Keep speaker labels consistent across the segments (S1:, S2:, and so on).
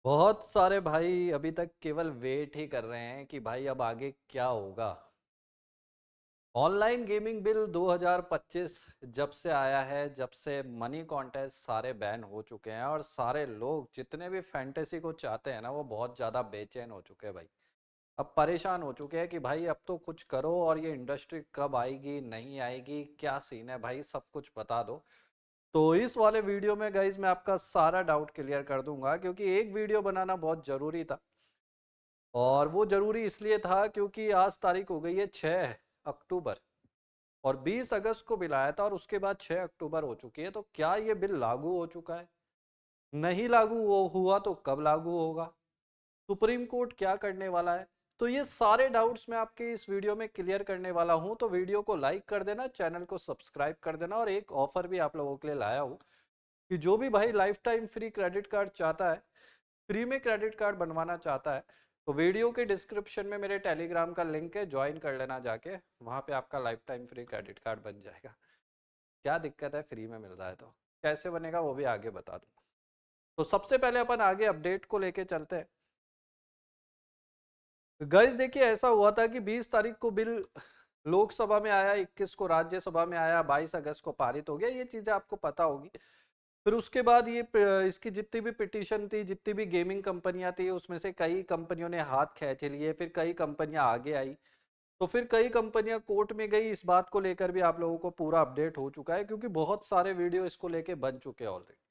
S1: बहुत सारे भाई अभी तक केवल वेट ही कर रहे हैं कि भाई अब आगे क्या होगा। ऑनलाइन गेमिंग बिल 2025 जब से आया है, जब से मनी कॉन्टेस्ट सारे बैन हो चुके हैं और सारे लोग जितने भी फैंटेसी को चाहते हैं ना, वो बहुत ज़्यादा बेचैन हो चुके हैं भाई। अब परेशान हो चुके हैं कि भाई अब तो कुछ करो, और ये इंडस्ट्री कब आएगी नहीं आएगी, क्या सीन है भाई, सब कुछ बता दो। तो इस वाले वीडियो में गाइज मैं आपका सारा डाउट क्लियर कर दूंगा, क्योंकि एक वीडियो बनाना बहुत ज़रूरी था। और वो ज़रूरी इसलिए था क्योंकि आज तारीख हो गई है 6 अक्टूबर, और 20 अगस्त को बिल आया था, और उसके बाद 6 अक्टूबर हो चुकी है। तो क्या ये बिल लागू हो चुका है? नहीं लागू हुआ तो कब लागू होगा? सुप्रीम कोर्ट क्या करने वाला है? तो ये सारे डाउट्स मैं आपके इस वीडियो में क्लियर करने वाला हूं। तो वीडियो को लाइक कर देना, चैनल को सब्सक्राइब कर देना, और एक ऑफर भी आप लोगों के लिए लाया हूं कि जो भी भाई life time free credit card चाहता है, फ्री में क्रेडिट कार्ड बनवाना चाहता है, तो वीडियो के डिस्क्रिप्शन में मेरे टेलीग्राम का लिंक है, ज्वाइन कर लेना जाके। वहां पे आपका life time free credit card बन जाएगा। क्या दिक्कत है, फ्री में मिल रहा है तो कैसे बनेगा वो भी आगे बता दूंगा। तो सबसे पहले अपन आगे अपडेट को लेके चलते हैं। गाइस देखिए, ऐसा हुआ था कि 20 तारीख को बिल लोकसभा में आया, 21 को राज्यसभा में आया, 22 अगस्त को पारित हो गया। ये चीजें आपको पता होगी। फिर उसके बाद ये इसकी जितनी भी पिटीशन थी, जितनी भी गेमिंग कंपनियां थी, उसमें से कई कंपनियों ने हाथ खींच लिए, फिर कई कंपनियां आगे आई। तो फिर कई कंपनियां कोर्ट में गई। इस बात को लेकर भी आप लोगों को पूरा अपडेट हो चुका है, क्योंकि बहुत सारे वीडियो इसको लेके बन चुके हैं ऑलरेडी।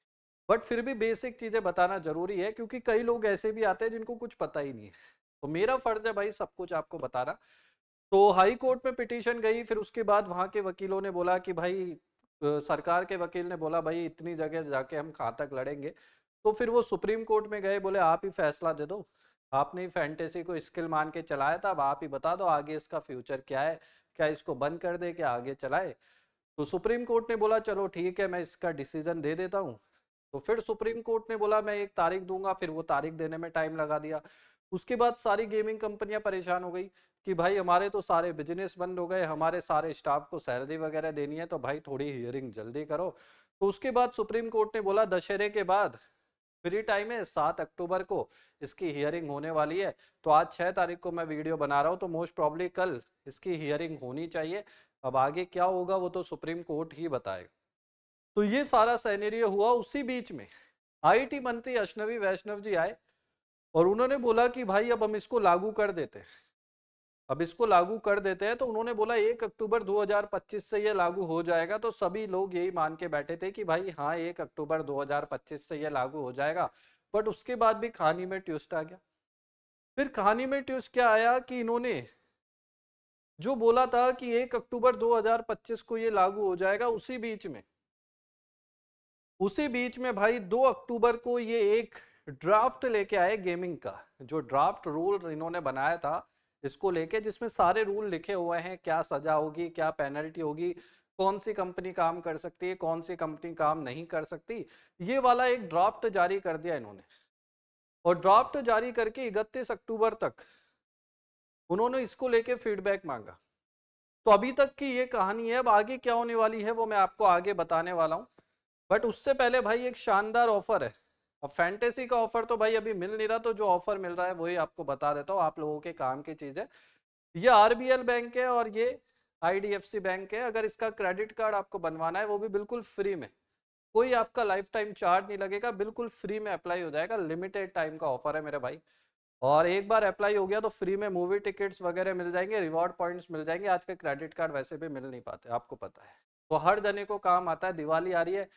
S1: बट फिर भी बेसिक चीजें बताना जरूरी है, क्योंकि कई लोग ऐसे भी आते हैं जिनको कुछ पता ही नहीं है। तो मेरा फर्ज है भाई सब कुछ आपको बताना। तो हाई कोर्ट में पिटीशन गई, फिर उसके बाद वहां के वकीलों ने बोला कि भाई सरकार के वकील ने बोला भाई इतनी जगह जाके हम कहाँ तक लड़ेंगे। तो फिर वो सुप्रीम कोर्ट में गए, बोले आप ही फैसला दे दो। आपने ही फैंटेसी को स्किल मान के चलाया था, अब आप ही बता दो आगे इसका फ्यूचर क्या है। क्या इसको बंद कर दे, क्या आगे चलाए? तो सुप्रीम कोर्ट ने बोला चलो ठीक है, मैं इसका डिसीजन दे देता हूँ। तो फिर सुप्रीम कोर्ट ने बोला मैं एक तारीख दूंगा, फिर वो तारीख देने में टाइम लगा दिया। उसके बाद सारी गेमिंग कंपनियां परेशान हो गई कि भाई हमारे तो सारे बिजनेस बंद हो गए, हमारे सारे स्टाफ को सैलरी वगैरह देनी है, तो भाई थोड़ी हियरिंग जल्दी करो। तो उसके बाद सुप्रीम कोर्ट ने बोला दशहरे के बाद फ्री टाइम है, 7 अक्टूबर को इसकी हियरिंग होने वाली है। तो आज 6 तारीख को मैं वीडियो बना रहा हूँ, तो मोस्ट प्रॉब्ली कल इसकी हियरिंग होनी चाहिए। अब आगे क्या होगा वो तो सुप्रीम कोर्ट ही बताएगा। तो ये सारा सिनेरियो हुआ। उसी बीच में आईटी मंत्री अश्विनी वैष्णव जी आए, और उन्होंने बोला कि भाई अब हम इसको लागू कर देते हैं। अब इसको लागू कर देते हैं, तो उन्होंने बोला 1 अक्टूबर 2025 से ये लागू हो जाएगा। तो सभी लोग यही मान के बैठे थे कि भाई हाँ 1 अक्टूबर 2025 से ये लागू हो जाएगा। बट उसके बाद भी कहानी में ट्विस्ट आ गया। फिर कहानी में ट्विस्ट क्या आया कि इन्होंने जो बोला था कि 1 अक्टूबर 2025 को ये लागू हो जाएगा, उसी बीच में भाई 2 अक्टूबर को ये एक ड्राफ्ट लेके आए गेमिंग का। जो ड्राफ्ट रूल इन्होंने बनाया था इसको लेके, जिसमें सारे रूल लिखे हुए हैं, क्या सजा होगी, क्या पेनल्टी होगी, कौन सी कंपनी काम कर सकती है, कौन सी कंपनी काम नहीं कर सकती। ये वाला एक ड्राफ्ट जारी कर दिया इन्होंने। और ड्राफ्ट जारी करके 31 अक्टूबर तक उन्होंने इसको लेके फीडबैक मांगा। तो अभी तक की ये कहानी है। अब आगे क्या होने वाली है वो मैं आपको आगे बताने वाला हूँ। बट उससे पहले भाई एक शानदार ऑफर है। अब फैंटेसी का ऑफर तो भाई अभी मिल नहीं रहा, तो जो ऑफर मिल रहा है वही आपको बता देता हूँ, आप लोगों के काम की चीज है। ये आरबीएल बैंक है और ये आईडीएफसी बैंक है। अगर इसका क्रेडिट कार्ड आपको बनवाना है वो भी बिल्कुल फ्री में, कोई आपका लाइफ टाइम चार्ज नहीं लगेगा, बिल्कुल फ्री में अप्लाई हो जाएगा। लिमिटेड टाइम का ऑफर है मेरे भाई। और एक बार अप्लाई हो गया तो फ्री में मूवी टिकट्स वगैरह मिल जाएंगे, रिवॉर्ड पॉइंट्स मिल जाएंगे। आज के क्रेडिट कार्ड वैसे भी मिल नहीं पाते, आपको पता है। तो हर जने को काम आता है। दिवाली आ रही है,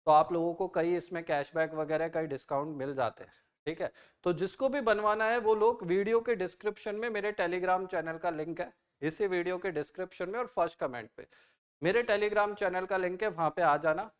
S1: तो आप लोगों को कई इसमें कैशबैक वगैरह कई डिस्काउंट मिल जाते हैं। ठीक है। तो जिसको भी बनवाना है वो लोग वीडियो के डिस्क्रिप्शन में मेरे टेलीग्राम चैनल का लिंक है, इसी वीडियो के डिस्क्रिप्शन में और फर्स्ट कमेंट पे मेरे टेलीग्राम चैनल का लिंक है, वहां पे आ जाना।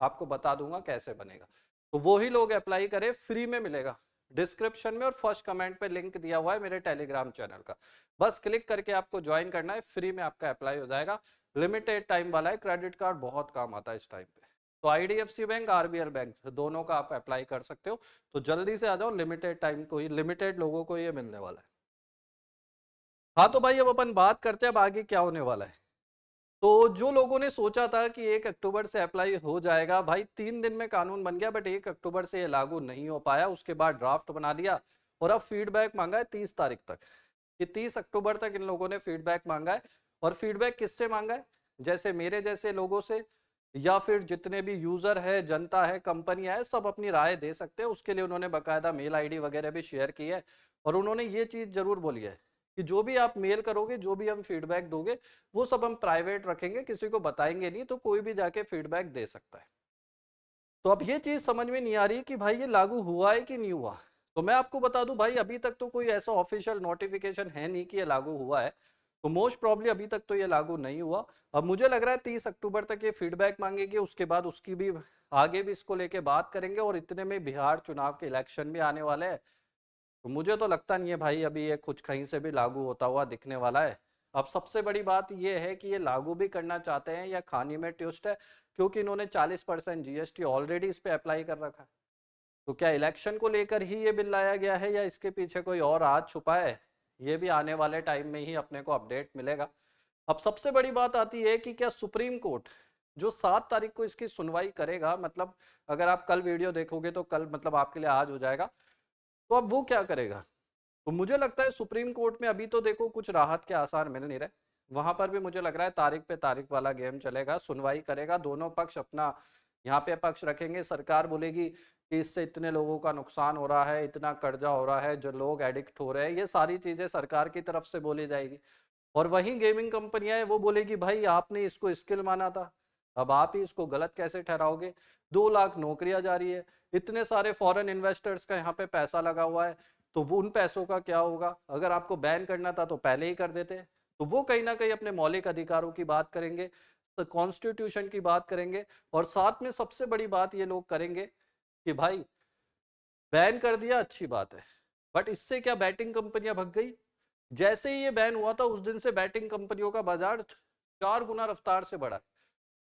S1: आपको बता दूंगा कैसे बनेगा। तो वो ही लोग अप्लाई करें, फ्री में मिलेगा। डिस्क्रिप्शन में और फर्स्ट कमेंट पे लिंक दिया हुआ है मेरे टेलीग्राम चैनल का। बस क्लिक करके आपको ज्वाइन करना है, फ्री में आपका अप्लाई हो जाएगा। लिमिटेड टाइम वाला है, क्रेडिट कार्ड बहुत काम आता है इस टाइम पे। तो आईडीएफसी बैंक, आरबीएल बैंक, दोनों का आप अप्लाई कर सकते हो। तो जल्दी से आ जाओ, लिमिटेड टाइम को ही, लिमिटेड लोगों को ये मिलने वाला है। हाँ तो भाई अब अपन बात करते हैं अब आगे क्या होने वाला है। तो जो लोगों ने सोचा था कि 1 अक्टूबर से अप्लाई हो जाएगा, भाई 3 दिन में कानून बन गया, बट 1 अक्टूबर से ये लागू नहीं हो पाया। उसके बाद ड्राफ्ट बना दिया और अब फीडबैक मांगा है 30 तारीख तक, कि 30 अक्टूबर तक इन लोगों ने फीडबैक मांगा है। और फीडबैक किससे मांगा है? जैसे मेरे जैसे लोगों से, या फिर जितने भी यूजर है, जनता है, कंपनियां है, सब अपनी राय दे सकते हैं। उसके लिए उन्होंने बकायदा मेल आईडी वगैरह भी शेयर की है। और उन्होंने ये चीज जरूर बोली है कि जो भी आप मेल करोगे, जो भी हम फीडबैक दोगे, वो सब हम प्राइवेट रखेंगे, किसी को बताएंगे नहीं, तो कोई भी जाके फीडबैक दे सकता है। तो अब ये चीज समझ में नहीं आ रही कि भाई ये लागू हुआ है कि नहीं हुआ। तो मैं आपको बता दूं भाई, अभी तक तो कोई ऐसा ऑफिशियल नोटिफिकेशन है नहीं कि ये लागू हुआ है। तो मोस्ट प्रॉब्ली अभी तक तो ये लागू नहीं हुआ। अब मुझे लग रहा है 30 अक्टूबर तक ये फीडबैक मांगेगी, उसके बाद उसकी भी आगे भी इसको लेके बात करेंगे। और इतने में बिहार चुनाव के इलेक्शन भी आने वाले हैं, तो मुझे तो लगता नहीं है भाई अभी ये कुछ कहीं से भी लागू होता हुआ दिखने वाला है। अब सबसे बड़ी बात ये है कि ये लागू भी करना चाहते हैं या खाने में ट्विस्ट है, क्योंकि इन्होंने 40% जीएसटी ऑलरेडी इस पे अप्लाई कर रखा है। तो क्या इलेक्शन को लेकर ही ये बिल लाया गया है या इसके पीछे कोई और राज छुपा है? ये भी आने वाले टाइम में ही अपने को अपडेट मिलेगा। अब सबसे बड़ी बात आती है कि क्या सुप्रीम कोर्ट जो 7 तारीख को इसकी सुनवाई करेगा, मतलब अगर आप कल वीडियो देखोगे तो कल मतलब आपके लिए आज हो जाएगा, तो अब वो क्या करेगा? तो मुझे लगता है सुप्रीम कोर्ट में अभी तो देखो कुछ राहत के आसार मिल नहीं रहे। वहां पर भी मुझे लग रहा है तारीख पे तारीख वाला गेम चलेगा, सुनवाई करेगा, दोनों पक्ष अपना यहाँ पे पक्ष रखेंगे। सरकार बोलेगी कि इससे इतने लोगों का नुकसान हो रहा है, इतना कर्जा हो रहा है, जो लोग एडिक्ट हो रहे हैं, ये सारी चीजें सरकार की तरफ से बोली जाएगी। और वही गेमिंग कंपनियां हैं, वो बोलेगी भाई आपने इसको स्किल माना था, अब आप ही इसको गलत कैसे ठहराओगे? 2 लाख नौकरियां जा रही है, इतने सारे फॉरेन इन्वेस्टर्स का यहाँ पे पैसा लगा हुआ है, तो वो उन पैसों का क्या होगा? अगर आपको बैन करना था तो पहले ही कर देते। तो वो कहीं ना कहीं अपने मौलिक अधिकारों की बात करेंगे, तो कॉन्स्टिट्यूशन की बात करेंगे। और साथ में सबसे बड़ी बात ये लोग करेंगे कि भाई बैन कर दिया अच्छी बात है, बट इससे क्या बैटिंग कंपनियां भग गई? जैसे ही ये बैन हुआ था उस दिन से बैटिंग कंपनियों का बाजार 4 गुना रफ्तार से बढ़ा है।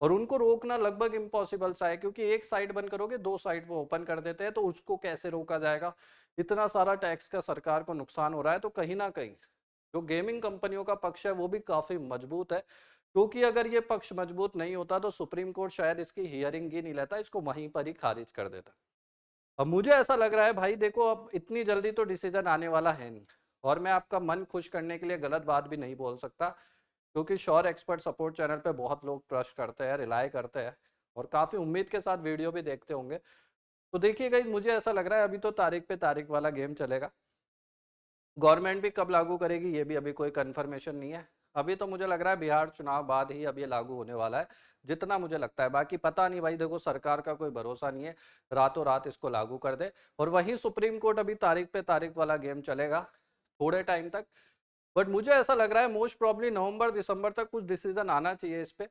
S1: और उनको रोकना लगभग इम्पॉसिबल सा है, क्योंकि एक साइड बंद करोगे 2 साइड वो ओपन कर देते हैं, तो उसको कैसे रोका जाएगा? इतना सारा टैक्स का सरकार को नुकसान हो रहा है। तो कहीं ना कहीं जो गेमिंग कंपनियों का पक्ष है वो भी काफी मजबूत है, क्योंकि अगर ये पक्ष मजबूत नहीं होता तो सुप्रीम कोर्ट शायद इसकी हियरिंग ही नहीं लेता, इसको वहीं पर ही खारिज कर देता। अब मुझे ऐसा लग रहा है भाई देखो, अब इतनी जल्दी तो डिसीजन आने वाला है नहीं। और मैं आपका मन खुश करने के लिए गलत बात भी नहीं बोल सकता, क्योंकि श्योर एक्सपर्ट सपोर्ट चैनल पे बहुत लोग ट्रस्ट करते हैं, रिलाय करते हैं, और काफ़ी उम्मीद के साथ वीडियो भी देखते होंगे। तो देखिए गाइस, मुझे ऐसा लग रहा है अभी तो तारीख पे तारीख वाला गेम चलेगा। गवर्नमेंट भी कब लागू करेगी ये भी अभी कोई कंफर्मेशन नहीं है। अभी तो मुझे लग रहा है बिहार चुनाव बाद ही अब ये लागू होने वाला है, जितना मुझे लगता है। बाकी पता नहीं भाई, देखो सरकार का कोई भरोसा नहीं है, रातों रात इसको लागू कर दे। और वहीं सुप्रीम कोर्ट अभी तारीख पे तारीख वाला गेम चलेगा थोड़े टाइम तक। बट मुझे ऐसा लग रहा है मोस्ट प्रॉब्ली नवंबर दिसंबर तक कुछ डिसीजन आना चाहिए इस पे,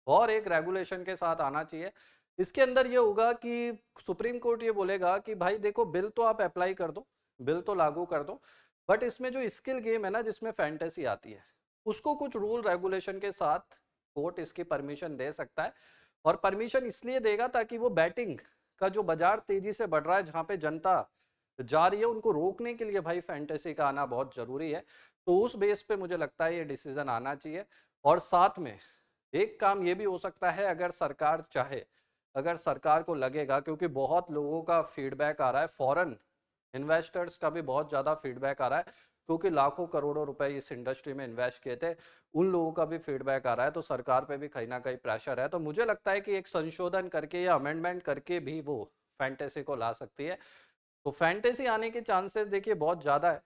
S1: और एक रेगुलेशन के साथ आना चाहिए। इसके अंदर ये होगा कि सुप्रीम कोर्ट ये बोलेगा कि भाई देखो, बिल तो आप अप्लाई कर दो, बिल तो लागू कर दो, बट इसमें जो स्किल गेम है ना, जिसमें फैंटेसी आती है, उसको कुछ रूल रेगुलेशन के साथ कोर्ट इसकी परमिशन दे सकता है। और परमिशन इसलिए देगा ताकि वो बैटिंग का जो बाजार तेजी से बढ़ रहा है, जहां पे जनता जा रही है, उनको रोकने के लिए भाई फैंटेसी का आना बहुत जरूरी है। तो उस बेस पे मुझे लगता है ये डिसीजन आना चाहिए। और साथ में एक काम ये भी हो सकता है, अगर सरकार चाहे, अगर सरकार को लगेगा, क्योंकि बहुत लोगों का फीडबैक आ रहा है, फॉरेन इन्वेस्टर्स का भी बहुत ज़्यादा फीडबैक आ रहा है, क्योंकि लाखों करोड़ों रुपए इस इंडस्ट्री में इन्वेस्ट किए थे, उन लोगों का भी फीडबैक आ रहा है। तो सरकार पे भी कहीं ना कहीं प्रेशर है। तो मुझे लगता है कि एक संशोधन करके या अमेंडमेंट करके भी वो फैंटेसी को ला सकती है। तो फैंटेसी आने के चांसेस देखिए बहुत ज़्यादा है।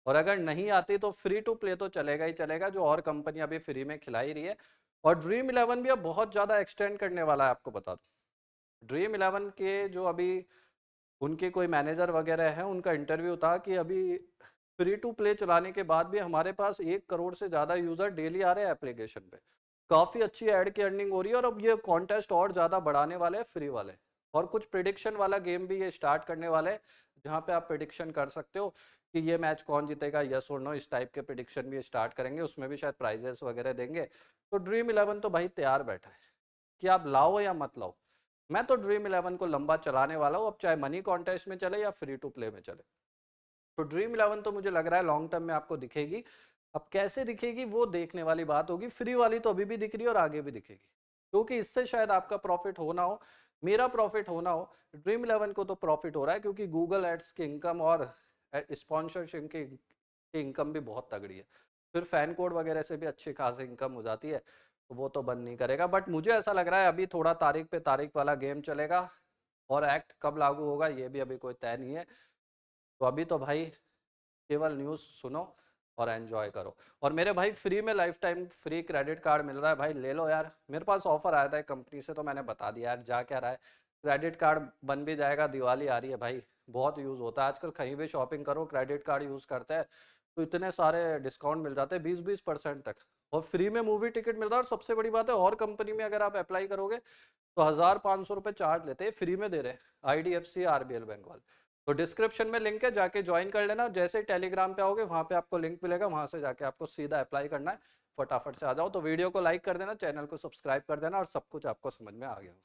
S1: और अगर नहीं आती तो फ्री टू प्ले तो चलेगा ही चलेगा, जो और कंपनी अभी फ्री में खिला ही रही है। और ड्रीम इलेवन भी अब बहुत ज़्यादा एक्सटेंड करने वाला है, आपको बता दूं। ड्रीम इलेवन के जो अभी उनके कोई मैनेजर वगैरह हैं, उनका इंटरव्यू था कि अभी फ्री टू प्ले चलाने के बाद भी हमारे पास 1 करोड़ से ज़्यादा यूज़र डेली आ रहे हैं एप्लीकेशन पे, काफ़ी अच्छी ऐड की अर्निंग हो रही है। और अब ये कॉन्टेस्ट और ज़्यादा बढ़ाने वाले हैं फ्री वाले। और कुछ प्रिडिक्शन वाला गेम भी ये स्टार्ट करने वाले हैं, जहाँ पे आप प्रिडिक्शन कर सकते हो कि ये मैच कौन जीतेगा, यस और नो, इस टाइप के प्रिडिक्शन भी स्टार्ट करेंगे। उसमें भी शायद प्राइजेस वगैरह देंगे। तो ड्रीम इलेवन तो भाई तैयार बैठा है कि आप लाओ या मत लाओ। मैं तो ड्रीम इलेवन को लंबा चलाने वाला हूँ, अब चाहे मनी कॉन्टेस्ट में चले या फ्री टू प्ले में चले। तो ड्रीम इलेवन तो मुझे लग रहा है लॉन्ग टर्म में आपको दिखेगी। अब कैसे दिखेगी वो देखने वाली बात होगी। फ्री वाली तो अभी भी दिख रही है और आगे भी दिखेगी, क्योंकि इससे शायद आपका प्रॉफिट होना हो, मेरा प्रॉफिट होना हो। ड्रीम इलेवन को तो प्रॉफिट हो रहा है क्योंकि गूगल एड्स की इनकम और स्पॉन्सरशिप की इनकम भी बहुत तगड़ी है। फिर फैन कोड वगैरह से भी अच्छी खासी इनकम हो जाती है, तो वो तो बंद नहीं करेगा। बट मुझे ऐसा लग रहा है अभी थोड़ा तारीख पे तारीख वाला गेम चलेगा, और एक्ट कब लागू होगा ये भी अभी कोई तय नहीं है। तो अभी तो भाई केवल न्यूज़ सुनो और एंजॉय करो। और मेरे भाई फ्री में life time free credit card मिल रहा है भाई, ले लो यार। मेरे पास ऑफर आया था कंपनी से, तो मैंने बता दिया यार, जा क्या रहा है। क्रेडिट कार्ड बन भी जाएगा, दिवाली आ रही है भाई, बहुत यूज़ होता है आजकल, कहीं भी शॉपिंग करो क्रेडिट कार्ड यूज़ करते हैं तो इतने सारे डिस्काउंट मिल जाते हैं, 20-20% तक। और फ्री में मूवी टिकट मिल रहा है, और सबसे बड़ी बात है और कंपनी में अगर आप अप्लाई करोगे तो 1500 रुपये चार्ज लेते हैं, फ्री में दे रहे हैं IDFC RBL बैंक वाले। तो डिस्क्रिप्शन में लिंक है, जाके ज्वाइन कर लेना। जैसे ही टेलीग्राम पे आओगे वहाँ पे आपको लिंक मिलेगा, वहाँ से जाके आपको सीधा अप्लाई करना है, फटाफट से आ जाओ। तो वीडियो को लाइक कर देना, चैनल को सब्सक्राइब कर देना, और सब कुछ आपको समझ में आ गया होगा।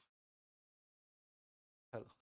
S1: चलो।